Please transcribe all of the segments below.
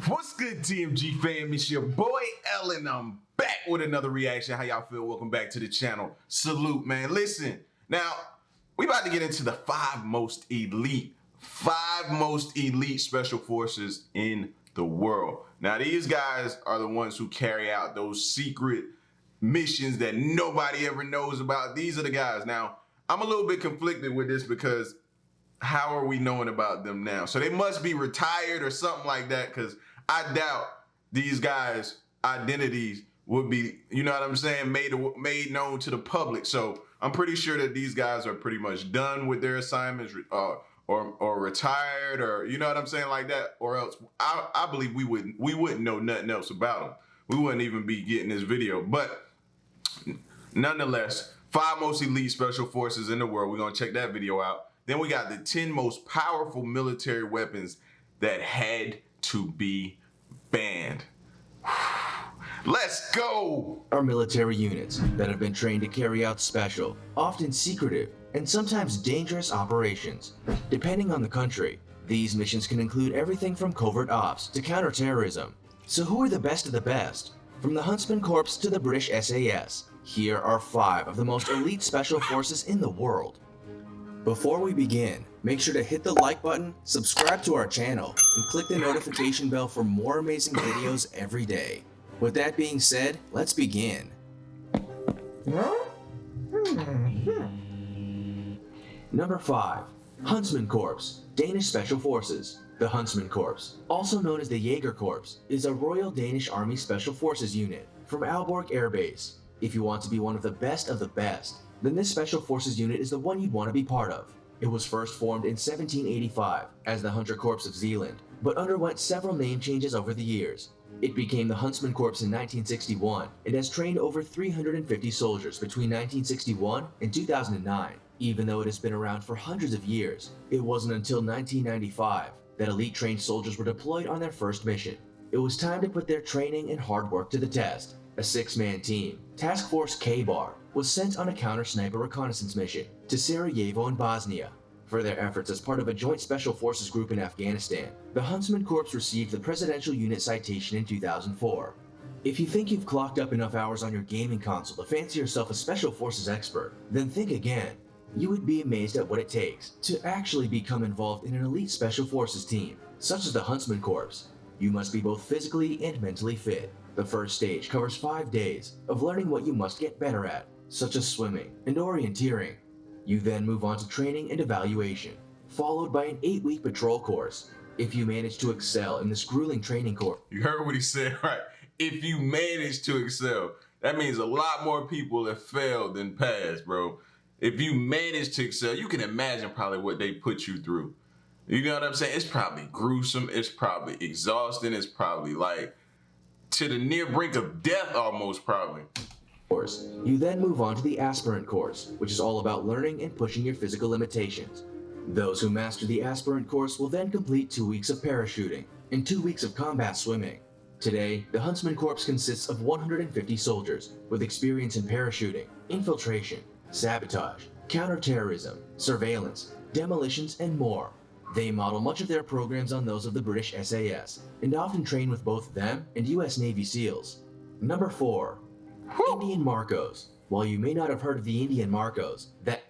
What's good, TMG fam? It's your boy Ellen. I'm back with another reaction. How y'all feel? Welcome back to the channel. Salute, man. Listen, now we about to get into the five most elite special forces in the world. Now, these guys are the ones who carry out those secret missions that nobody ever knows about. These are the guys. Now, I'm a little bit conflicted with this because how are we knowing about them now? So they must be retired or something like that, because I doubt these guys' identities would be, you know what I'm saying, made known to the public. So I'm pretty sure that these guys are pretty much done with their assignments or retired, or you know what I'm saying, like that, or else I believe we wouldn't know nothing else about them. We wouldn't even be getting this video. But nonetheless, 5 most elite special forces in the world. We're gonna check that video out. Then we got the 10 most powerful military weapons that had to be banned. Let's go! Are military units that have been trained to carry out special, often secretive, and sometimes dangerous operations. Depending on the country, these missions can include everything from covert ops to counterterrorism. So who are the best of the best? From the Huntsman Corps to the British SAS, here are 5 of the most elite special forces in the world. Before we begin, make sure to hit the like button, subscribe to our channel, and click the notification bell for more amazing videos every day. With that being said, let's begin. Number 5. Huntsman Corps, Danish Special Forces. The Huntsman Corps, also known as the Jaeger Corps, is a Royal Danish Army Special Forces unit from Aalborg Air Base. If you want to be one of the best, then this Special Forces unit is the one you'd want to be part of. It was first formed in 1785 as the Hunter Corps of Zealand, but underwent several name changes over the years. It became the Huntsman Corps in 1961 and has trained over 350 soldiers between 1961 and 2009. Even though it has been around for hundreds of years, it wasn't until 1995 that elite trained soldiers were deployed on their first mission. It was time to put their training and hard work to the test. A 6-man team, Task Force K-Bar, was sent on a counter-sniper reconnaissance mission to Sarajevo in Bosnia. For their efforts as part of a joint special forces group in Afghanistan, the Huntsman Corps received the Presidential Unit Citation in 2004. If you think you've clocked up enough hours on your gaming console to fancy yourself a special forces expert, then think again. You would be amazed at what it takes to actually become involved in an elite special forces team, such as the Huntsman Corps. You must be both physically and mentally fit. The first stage covers 5 days of learning what you must get better at, such as swimming and orienteering. You then move on to training and evaluation, followed by an 8-week patrol course. If you manage to excel in this grueling training course... You heard what he said, right? If you manage to excel, that means a lot more people have failed than passed, bro. If you manage to excel, you can imagine probably what they put you through. You know what I'm saying? It's probably gruesome. It's probably exhausting. It's probably like to the near brink of death almost, probably. Course. You then move on to the aspirant course, which is all about learning and pushing your physical limitations. Those who master the aspirant course will then complete 2 weeks of parachuting and 2 weeks of combat swimming. Today, the Huntsman Corps consists of 150 soldiers with experience in parachuting, infiltration, sabotage, counterterrorism, surveillance, demolitions, and more. They model much of their programs on those of the British SAS, and often train with both them and US Navy SEALs. Number 4. Indian Marcos. While you may not have heard of the Indian Marcos, that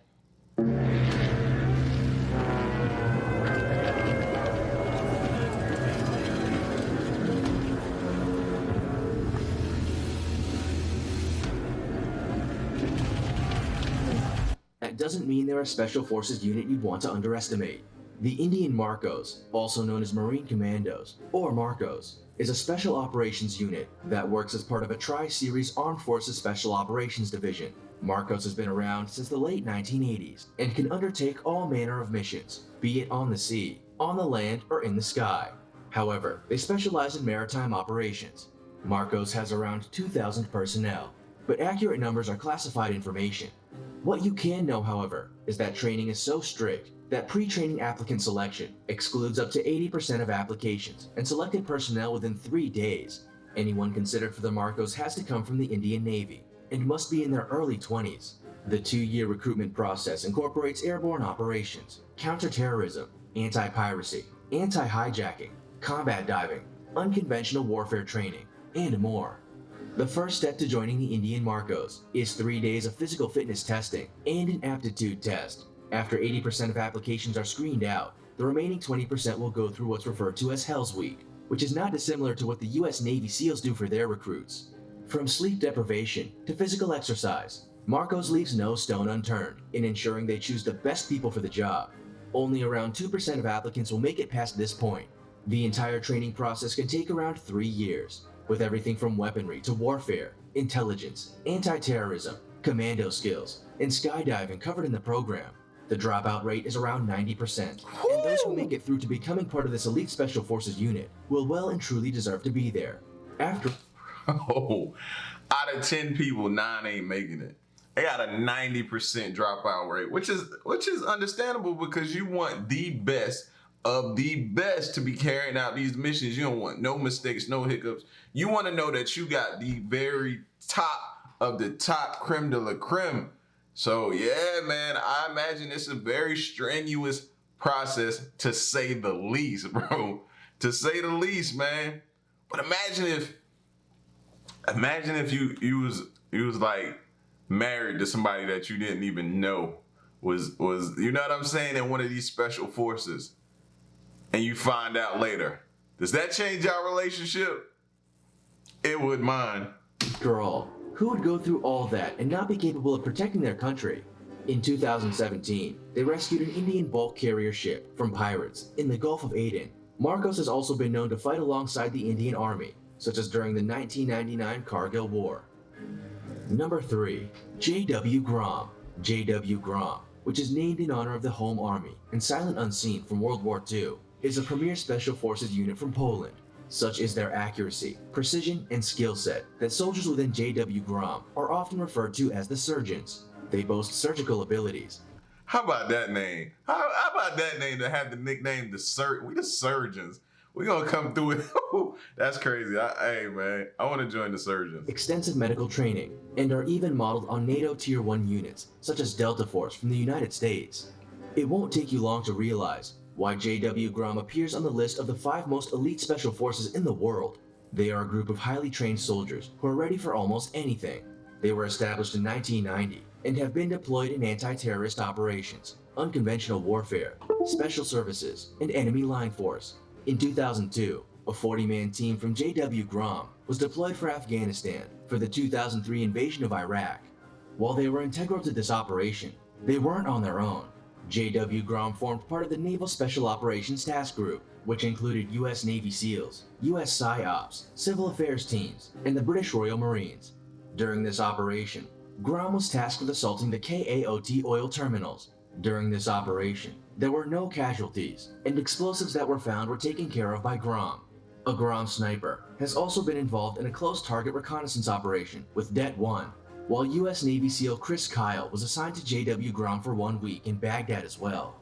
doesn't mean they're a special forces unit you'd want to underestimate. The Indian Marcos, also known as Marine Commandos, or Marcos, is a special operations unit that works as part of a Tri-Series Armed Forces Special Operations Division. Marcos has been around since the late 1980s and can undertake all manner of missions, be it on the sea, on the land, or in the sky. However, they specialize in maritime operations. Marcos has around 2,000 personnel, but accurate numbers are classified information. What you can know, however, is that training is so strict that pre-training applicant selection excludes up to 80% of applications and selected personnel within 3 days. Anyone considered for the Marcos has to come from the Indian Navy and must be in their early 20s. The 2-year recruitment process incorporates airborne operations, counterterrorism, anti-piracy, anti-hijacking, combat diving, unconventional warfare training, and more. The first step to joining the Indian Marcos is 3 days of physical fitness testing and an aptitude test. After 80% of applications are screened out, the remaining 20% will go through what's referred to as Hell's Week, which is not dissimilar to what the US Navy SEALs do for their recruits. From sleep deprivation to physical exercise, Marcos leaves no stone unturned in ensuring they choose the best people for the job. Only around 2% of applicants will make it past this point. The entire training process can take around 3 years, with everything from weaponry to warfare, intelligence, anti-terrorism, commando skills, and skydiving covered in the program. The dropout rate is around 90%, and those who make it through to becoming part of this elite Special Forces unit will well and truly deserve to be there. After Oh, out of 10 people, 9 ain't making it. They got a 90% dropout rate, which is understandable because you want the best of the best to be carrying out these missions. You don't want no mistakes, no hiccups. You want to know that you got the very top of the top, creme de la creme. So yeah, man, I imagine it's a very strenuous process to say the least, bro. To say the least, man. But imagine if you was like married to somebody that you didn't even know was you know what I'm saying, in one of these special forces, and you find out later. Does that change our relationship? It would mine. After all, who would go through all that and not be capable of protecting their country? In 2017, they rescued an Indian bulk carrier ship from pirates in the Gulf of Aden. Marcos has also been known to fight alongside the Indian Army, such as during the 1999 Kargil War. Number 3. J.W. Grom. J.W. Grom, which is named in honor of the Home Army and Silent Unseen from World War II, is a premier Special Forces unit from Poland. Such is their accuracy, precision, and skill set that soldiers within J.W. Grom are often referred to as the Surgeons. They boast surgical abilities. How about that name? How about that name to have the nickname we the Surgeons? We gonna come through it. That's crazy. Hey man, I want to join the Surgeons. Extensive medical training, and are even modeled on NATO Tier 1 units, such as Delta Force from the United States. It won't take you long to realize why J.W. Grom appears on the list of the 5 most elite special forces in the world. They are a group of highly trained soldiers who are ready for almost anything. They were established in 1990 and have been deployed in anti-terrorist operations, unconventional warfare, special services, and enemy line force. In 2002, a 40-man team from J.W. Grom was deployed for Afghanistan for the 2003 invasion of Iraq. While they were integral to this operation, they weren't on their own. J.W. Grom formed part of the Naval Special Operations Task Group, which included U.S. Navy SEALs, U.S. PSYOPs, Civil Affairs teams, and the British Royal Marines. During this operation, Grom was tasked with assaulting the KAOT oil terminals. During this operation, there were no casualties, and explosives that were found were taken care of by Grom. A Grom sniper has also been involved in a close target reconnaissance operation with Det 1, while U.S. Navy SEAL Chris Kyle was assigned to J.W. Grom for 1 week in Baghdad as well.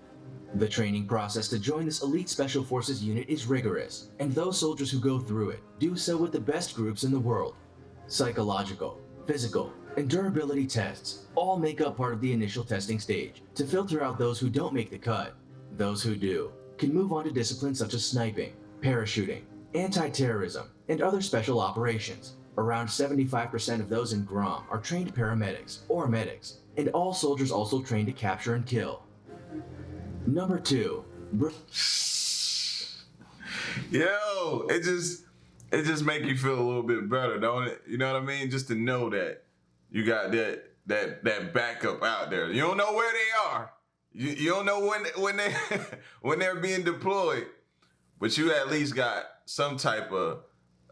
The training process to join this elite Special Forces unit is rigorous, and those soldiers who go through it do so with the best groups in the world. Psychological, physical, and durability tests all make up part of the initial testing stage to filter out those who don't make the cut. Those who do can move on to disciplines such as sniping, parachuting, anti-terrorism, and other special operations. Around 75% of those in Grom are trained paramedics or medics, and all soldiers also train to capture and kill. Number 2. Yo, it just make you feel a little bit better, don't it? You know what I mean? Just to know that you got that backup out there. You don't know where they are. You don't know when they when they're being deployed, but you at least got some type of,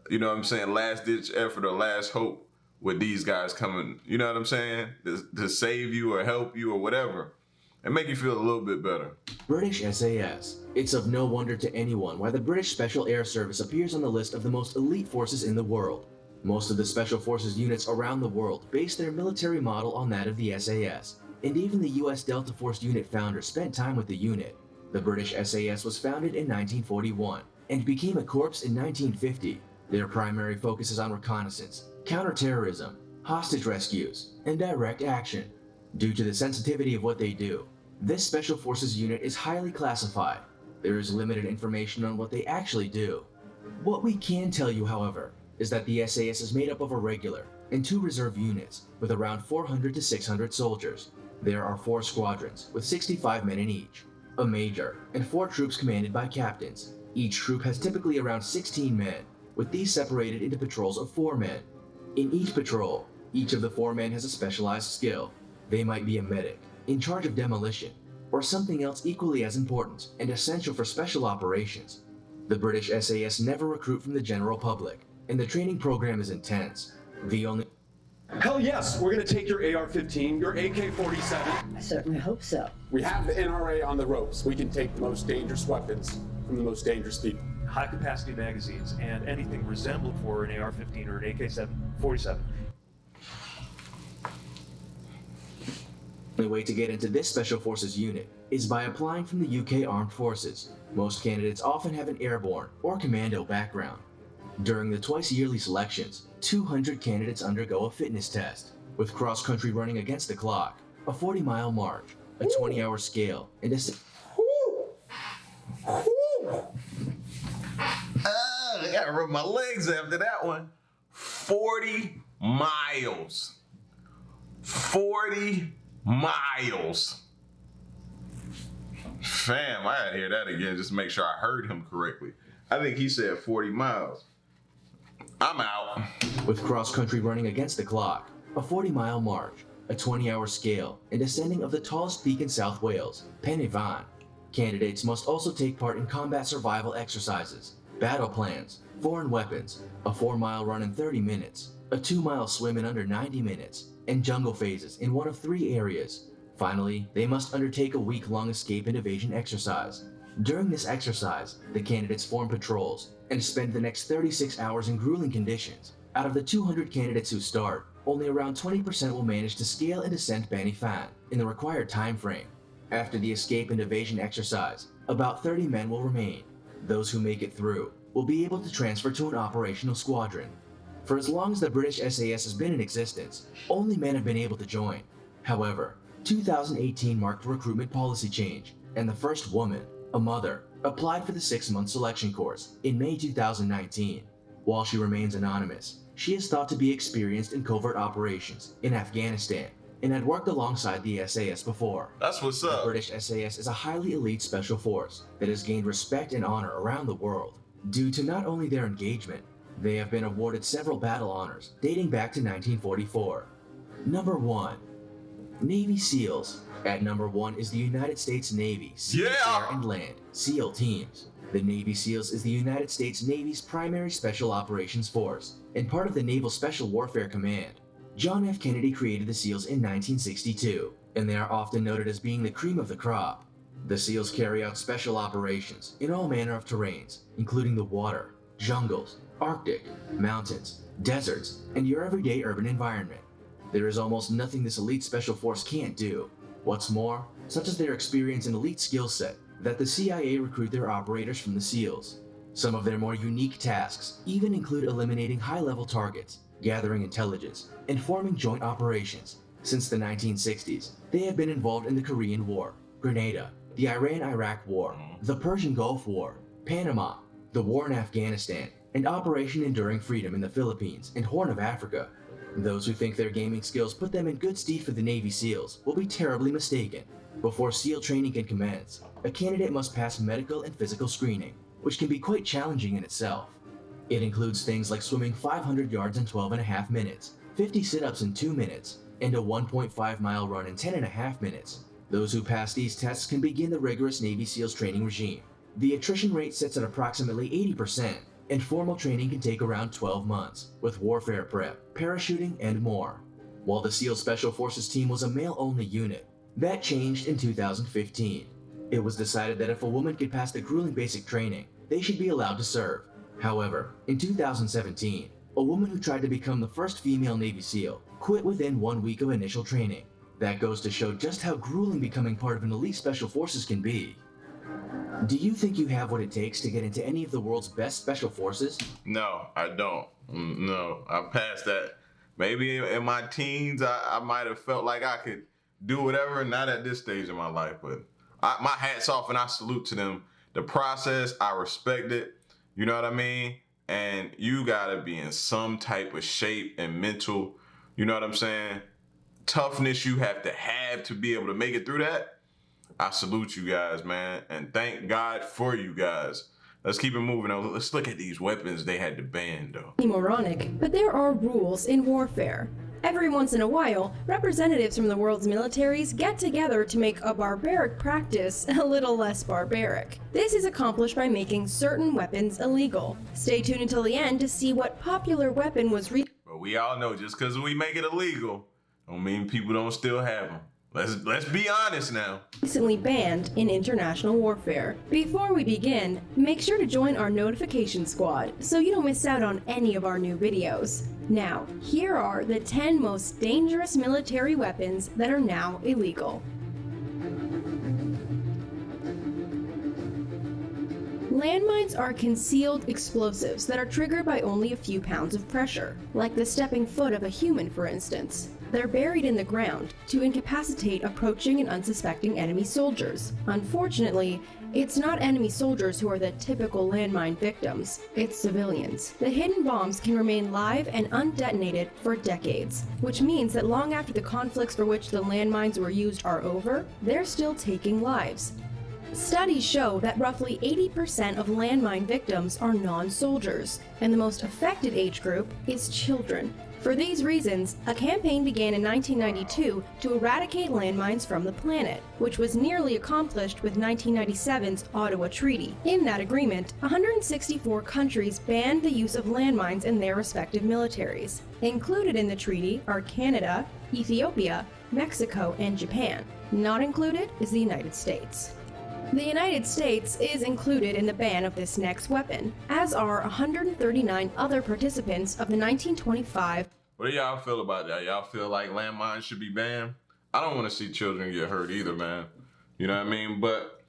you know what I'm saying, last ditch effort or last hope with these guys coming. You know what I'm saying, to save you or help you or whatever, and make you feel a little bit better. British SAS. It's of no wonder to anyone why the British Special Air Service appears on the list of the most elite forces in the world. Most of the Special Forces units around the world base their military model on that of the SAS, and even the US Delta Force unit founder spent time with the unit. The British SAS was founded in 1941 and became a corps in 1950. Their primary focus is on reconnaissance, counterterrorism, hostage rescues, and direct action. Due to the sensitivity of what they do, this Special Forces unit is highly classified. There is limited information on what they actually do. What we can tell you, however, is that the SAS is made up of a regular and 2 reserve units with around 400 to 600 soldiers. There are 4 squadrons with 65 men in each, a major, and 4 troops commanded by captains. Each troop has typically around 16 men, with these separated into patrols of 4 men. In each patrol, each of the 4 men has a specialized skill. They might be a medic, in charge of demolition, or something else equally as important and essential for special operations. The British SAS never recruit from the general public, and the training program is intense. The only Hell yes, we're gonna take your AR-15, your AK-47. I certainly hope so. We have the NRA on the ropes. We can take the most dangerous weapons from the most dangerous people. High-capacity magazines and anything resembling for an AR-15 or an AK-47. The only way to get into this Special Forces unit is by applying from the UK Armed Forces. Most candidates often have an airborne or commando background. During the twice-yearly selections, 200 candidates undergo a fitness test, with cross-country running against the clock, a 40-mile march, a 20-hour scale, and a... I gotta rub my legs after that one. 40 miles. 40 miles. Fam, I gotta hear that again just to make sure I heard him correctly. I think he said 40 miles. I'm out. With cross-country running against the clock, a 40-mile march, a 20-hour scale, and ascending of the tallest peak in South Wales, Pen y Fan. Candidates must also take part in combat survival exercises, battle plans, foreign weapons, a 4-mile run in 30 minutes, a 2-mile swim in under 90 minutes, and jungle phases in one of 3 areas. Finally, they must undertake a week-long escape and evasion exercise. During this exercise, the candidates form patrols and spend the next 36 hours in grueling conditions. Out of the 200 candidates who start, only around 20% will manage to scale and ascend Pen y Fan in the required time frame. After the escape and evasion exercise, about 30 men will remain. Those who make it through will be able to transfer to an operational squadron. For as long as the British SAS has been in existence, only men have been able to join. However, 2018 marked a recruitment policy change, and the first woman, a mother, applied for the 6-month selection course in May 2019. While she remains anonymous, she is thought to be experienced in covert operations in Afghanistan and had worked alongside the SAS before. That's what's The up. British SAS is a highly elite special force that has gained respect and honor around the world. Due to not only their engagement, they have been awarded several battle honors dating back to 1944. Number 1. Navy SEALs. At number 1 is the United States Navy, Sea, Yeah! Air, and Land, SEAL teams. The Navy SEALs is the United States Navy's primary special operations force and part of the Naval Special Warfare Command. John F. Kennedy created the SEALs in 1962, and they are often noted as being the cream of the crop. The SEALs carry out special operations in all manner of terrains, including the water, jungles, Arctic, mountains, deserts, and your everyday urban environment. There is almost nothing this elite special force can't do. What's more, such as their experience and elite skill set, that the CIA recruit their operators from the SEALs. Some of their more unique tasks even include eliminating high-level targets, gathering intelligence, and forming joint operations. Since the 1960s, they have been involved in the Korean War, Grenada, the Iran-Iraq War, the Persian Gulf War, Panama, the war in Afghanistan, and Operation Enduring Freedom in the Philippines and Horn of Africa. Those who think their gaming skills put them in good stead for the Navy SEALs will be terribly mistaken. Before SEAL training can commence, a candidate must pass medical and physical screening, which can be quite challenging in itself. It includes things like swimming 500 yards in 12.5 minutes, 50 sit-ups in 2 minutes, and a 1.5-mile run in 10.5 minutes. Those who pass these tests can begin the rigorous Navy SEALs training regime. The attrition rate sits at approximately 80%, and formal training can take around 12 months, with warfare prep, parachuting, and more. While the SEAL Special Forces team was a male-only unit, that changed in 2015. It was decided that if a woman could pass the grueling basic training, they should be allowed to serve. However, in 2017, a woman who tried to become the first female Navy SEAL quit within 1 week of initial training. That goes to show just how grueling becoming part of an elite special forces can be. Do you think you have what it takes to get into any of the world's best special forces? No, I don't. No, I passed that. Maybe in my teens, I might have felt like I could do whatever. Not at this stage in my life, but my hat's off and I salute to them the process. I respect it. You know what I mean? And you gotta be in some type of shape and mental, you know what I'm saying, toughness you have to be able to make it through that. I salute you guys, man, and thank God for you guys. Let's keep it moving on. Let's look at these weapons they had to ban, though. Moronic, but there are rules in warfare. Every once in a while, representatives from the world's militaries get together to make a barbaric practice a little less barbaric. This is accomplished by making certain weapons illegal. Stay tuned until the end to see what popular weapon was But we all know just because we make it illegal, don't mean people don't still have them. Let's be honest now. Recently banned in international warfare. Before we begin, make sure to join our notification squad so you don't miss out on any of our new videos. Now, here are the 10 most dangerous military weapons that are now illegal. Landmines are concealed explosives that are triggered by only a few pounds of pressure, like the stepping foot of a human, for instance. They're buried in the ground to incapacitate approaching and unsuspecting enemy soldiers. Unfortunately, it's not enemy soldiers who are the typical landmine victims, it's civilians. The hidden bombs can remain live and undetonated for decades, which means that long after the conflicts for which the landmines were used are over, they're still taking lives. Studies show that roughly 80% of landmine victims are non-soldiers, and the most affected age group is children. For these reasons, a campaign began in 1992 to eradicate landmines from the planet, which was nearly accomplished with 1997's Ottawa Treaty. In that agreement, 164 countries banned the use of landmines in their respective militaries. Included in the treaty are Canada, Ethiopia, Mexico, and Japan. Not included is the United States. The United States is included in the ban of this next weapon, as are 139 other participants of the 1925. What do y'all feel about that? Y'all feel like landmines should be banned? I don't want to see children get hurt either, man. You know what I mean? But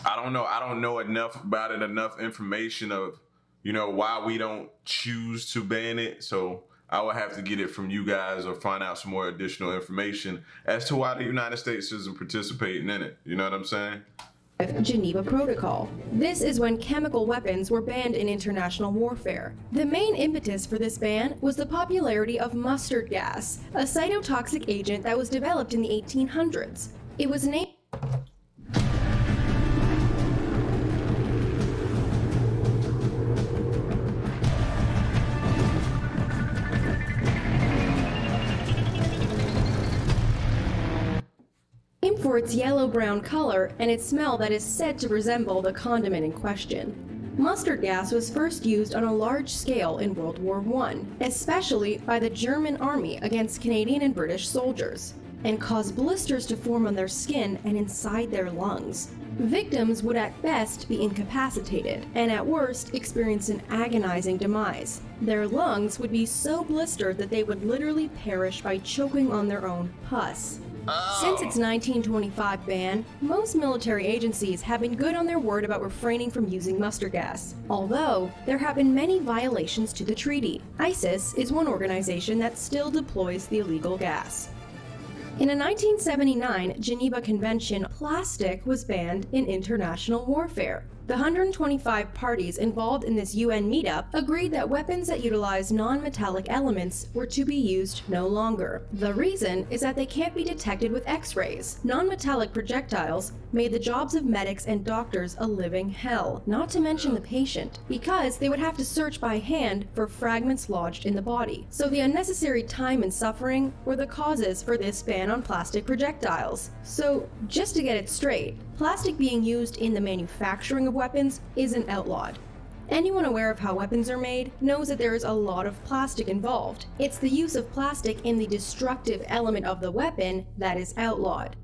I don't know. I don't know enough about it, enough information of, you know, why we don't choose to ban it. So I would have to get it from you guys or find out some more additional information as to why the United States isn't participating in it. You know what I'm saying? Geneva Protocol. This is when chemical weapons were banned in international warfare. The main impetus for this ban was the popularity of mustard gas, a cytotoxic agent that was developed in the 1800s. It was named for its yellow-brown color and its smell that is said to resemble the condiment in question. Mustard gas was first used on a large scale in World War I, especially by the German army against Canadian and British soldiers, and caused blisters to form on their skin and inside their lungs. Victims would at best be incapacitated, and at worst experience an agonizing demise. Their lungs would be so blistered that they would literally perish by choking on their own pus. Since its 1925 ban, most military agencies have been good on their word about refraining from using mustard gas, although there have been many violations to the treaty. ISIS is one organization that still deploys the illegal gas. In a 1979 Geneva Convention, plastic was banned in international warfare. The 125 parties involved in this UN meetup agreed that weapons that utilize non-metallic elements were to be used no longer. The reason is that they can't be detected with X-rays. Non-metallic projectiles made the jobs of medics and doctors a living hell, not to mention the patient, because they would have to search by hand for fragments lodged in the body. So the unnecessary time and suffering were the causes for this ban on plastic projectiles. So just to get it straight, plastic being used in the manufacturing of weapons isn't outlawed. Anyone aware of how weapons are made knows that there is a lot of plastic involved. It's the use of plastic in the destructive element of the weapon that is outlawed.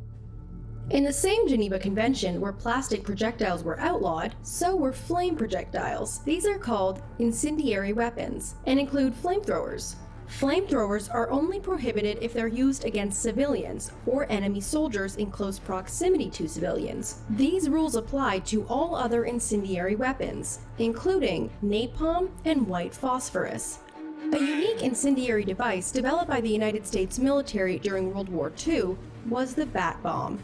In the same Geneva Convention where plastic projectiles were outlawed, so were flame projectiles. These are called incendiary weapons and include flamethrowers. Flamethrowers are only prohibited if they're used against civilians or enemy soldiers in close proximity to civilians. These rules apply to all other incendiary weapons, including napalm and white phosphorus. A unique incendiary device developed by the United States military during World War II was the bat bomb.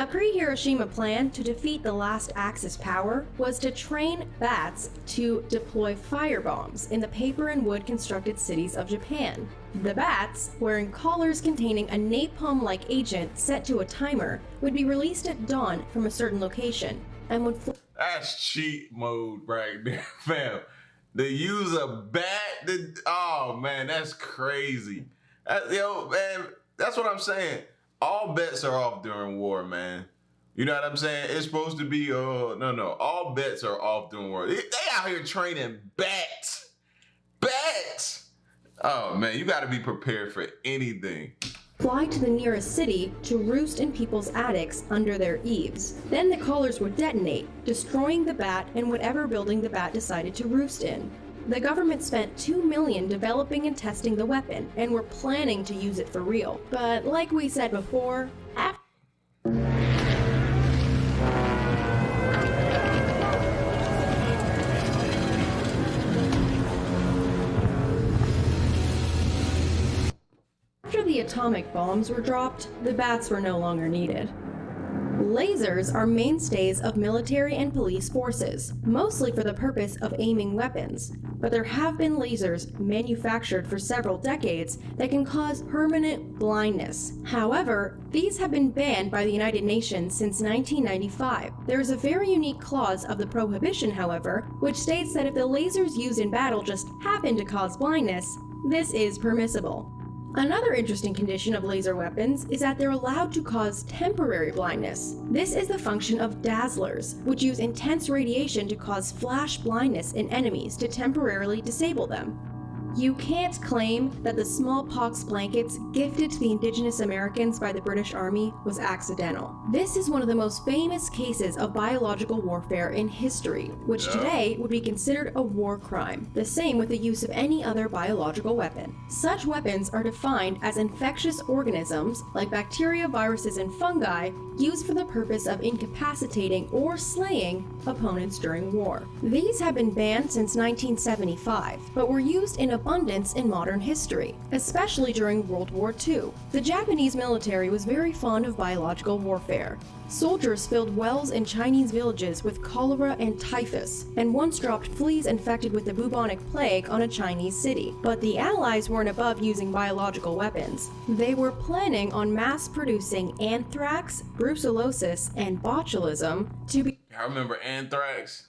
A pre-Hiroshima plan to defeat the last Axis power was to train bats to deploy firebombs in the paper and wood constructed cities of Japan. The bats, wearing collars containing a napalm-like agent set to a timer, would be released at dawn from a certain location and would That's cheat mode right there, fam. They use a bat. Oh man, that's crazy. Yo, man, that's what I'm saying. All bets are off during war, man. You know what I'm saying? It's supposed to be, no. All bets are off during war. They out here training bats. Bats! Oh, man, you got to be prepared for anything. fly to the nearest city to roost in people's attics under their eaves. Then the collars would detonate, destroying the bat and whatever building the bat decided to roost in. The government spent $2 million developing and testing the weapon, and were planning to use it for real. But like we said before, after the atomic bombs were dropped, the bats were no longer needed. Lasers are mainstays of military and police forces, mostly for the purpose of aiming weapons, but there have been lasers manufactured for several decades that can cause permanent blindness. However, these have been banned by the United Nations since 1995. There is a very unique clause of the prohibition, however, which states that if the lasers used in battle just happen to cause blindness, this is permissible. Another interesting condition of laser weapons is that they're allowed to cause temporary blindness. This is the function of dazzlers, which use intense radiation to cause flash blindness in enemies to temporarily disable them. You can't claim that the smallpox blankets gifted to the indigenous Americans by the British Army was accidental. This is one of the most famous cases of biological warfare in history, which today would be considered a war crime. The same with the use of any other biological weapon. Such weapons are defined as infectious organisms, like bacteria, viruses, and fungi, used for the purpose of incapacitating or slaying opponents during war. These have been banned since 1975, but were used in abundance in modern history, especially during World War II. The Japanese military was very fond of biological warfare. Soldiers filled wells in Chinese villages with cholera and typhus, and once dropped fleas infected with the bubonic plague on a Chinese city. But the Allies weren't above using biological weapons. They were planning on mass-producing anthrax, brucellosis, and botulism to be— I remember anthrax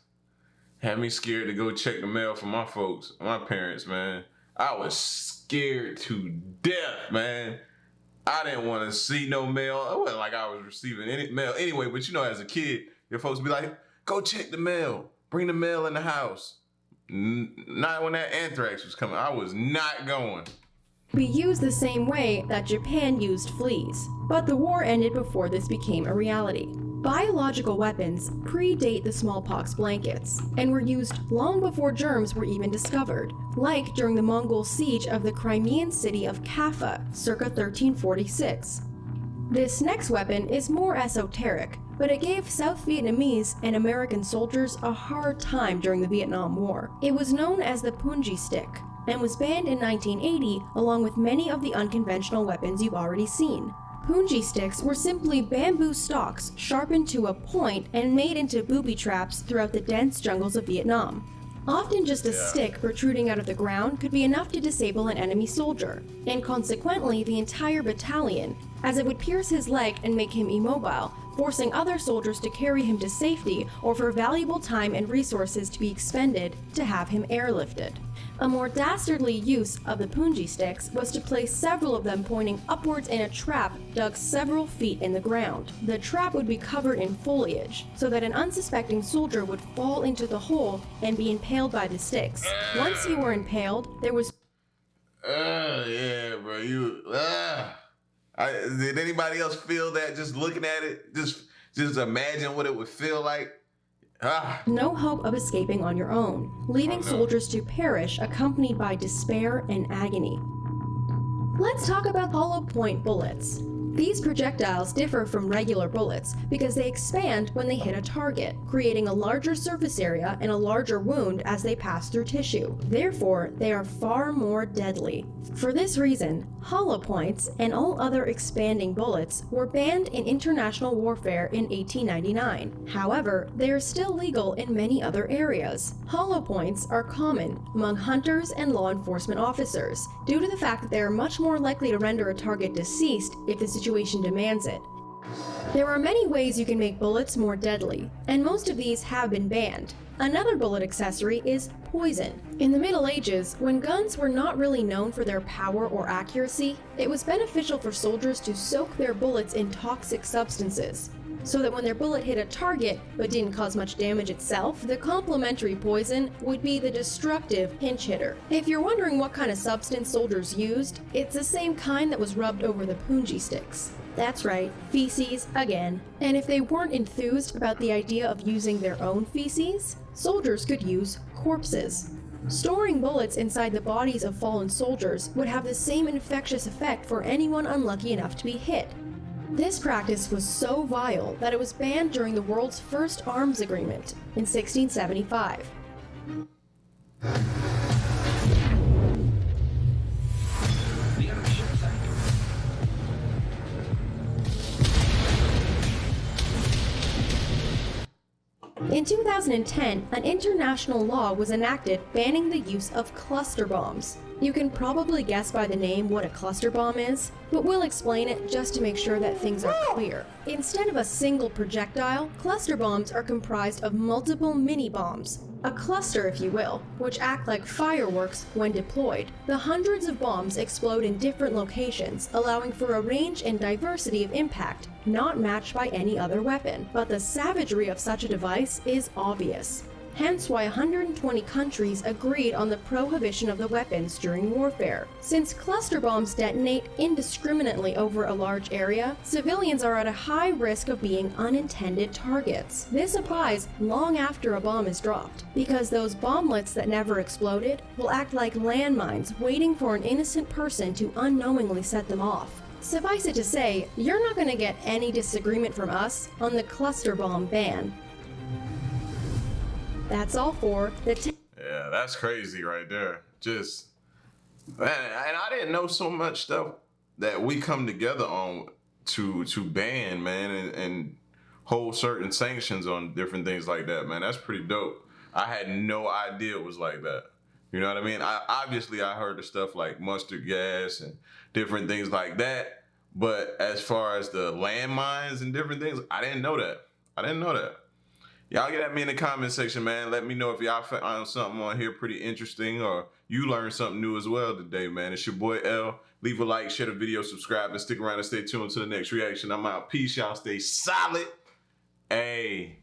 had me scared to go check the mail for my folks, my parents, man. I was scared to death, man. I didn't want to see no mail. It wasn't like I was receiving any mail anyway, but you know, as a kid, your folks be like, go check the mail. Bring the mail in the house. Not when that anthrax was coming. I was not going. Be used the same way that Japan used fleas. But the war ended before this became a reality. Biological weapons predate the smallpox blankets and were used long before germs were even discovered, like during the Mongol siege of the Crimean city of Kaffa, circa 1346. This next weapon is more esoteric, but it gave South Vietnamese and American soldiers a hard time during the Vietnam War. It was known as the punji stick and was banned in 1980 along with many of the unconventional weapons you've already seen. Punji sticks were simply bamboo stalks sharpened to a point and made into booby traps throughout the dense jungles of Vietnam. Often just a stick protruding out of the ground could be enough to disable an enemy soldier, and consequently the entire battalion, as it would pierce his leg and make him immobile, forcing other soldiers to carry him to safety or for valuable time and resources to be expended to have him airlifted. A more dastardly use of the punji sticks was to place several of them pointing upwards in a trap dug several feet in the ground. The trap would be covered in foliage, so that an unsuspecting soldier would fall into the hole and be impaled by the sticks. Once you were impaled, there was— yeah, bro, did anybody else feel that just looking at it? Just imagine what it would feel like. no hope of escaping on your own, leaving soldiers to perish accompanied by despair and agony. Let's talk about hollow point bullets. These projectiles differ from regular bullets because they expand when they hit a target, creating a larger surface area and a larger wound as they pass through tissue. Therefore, they are far more deadly. For this reason, hollow points and all other expanding bullets were banned in international warfare in 1899. However, they are still legal in many other areas. Hollow points are common among hunters and law enforcement officers due to the fact that they are much more likely to render a target deceased if the situation demands it. There are many ways you can make bullets more deadly, and most of these have been banned. Another bullet accessory is poison. In the Middle Ages, when guns were not really known for their power or accuracy, it was beneficial for soldiers to soak their bullets in toxic substances, so that when their bullet hit a target but didn't cause much damage itself, the complementary poison would be the destructive pinch hitter. If you're wondering what kind of substance soldiers used, it's the same kind that was rubbed over the punji sticks. That's right, feces again. And if they weren't enthused about the idea of using their own feces, soldiers could use corpses. Storing bullets inside the bodies of fallen soldiers would have the same infectious effect for anyone unlucky enough to be hit. This practice was so vile that it was banned during the world's first arms agreement in 1675. In 2010, an international law was enacted banning the use of cluster bombs. You can probably guess by the name what a cluster bomb is, but we'll explain it just to make sure that things are clear. Instead of a single projectile, cluster bombs are comprised of multiple mini-bombs, a cluster if you will, which act like fireworks when deployed. The hundreds of bombs explode in different locations, allowing for a range and diversity of impact, not matched by any other weapon. But the savagery of such a device is obvious. Hence why 120 countries agreed on the prohibition of the weapons during warfare. Since cluster bombs detonate indiscriminately over a large area, civilians are at a high risk of being unintended targets. This applies long after a bomb is dropped, because those bomblets that never exploded will act like landmines waiting for an innocent person to unknowingly set them off. Suffice it to say, you're not going to get any disagreement from us on the cluster bomb ban. That's all for the Yeah, that's crazy right there. Just, man, and I didn't know so much stuff that we come together on to ban, man, and hold certain sanctions on different things like that, man. That's pretty dope. I had no idea it was like that. You know what I mean? I heard the stuff like mustard gas and different things like that. But as far as the landmines and different things, I didn't know that. Y'all get at me in the comment section, man. Let me know if y'all found something on here pretty interesting or you learned something new as well today, man. It's your boy L. Leave a like, share the video, subscribe, and stick around and stay tuned to the next reaction. I'm out. Peace, y'all. Stay solid. Hey.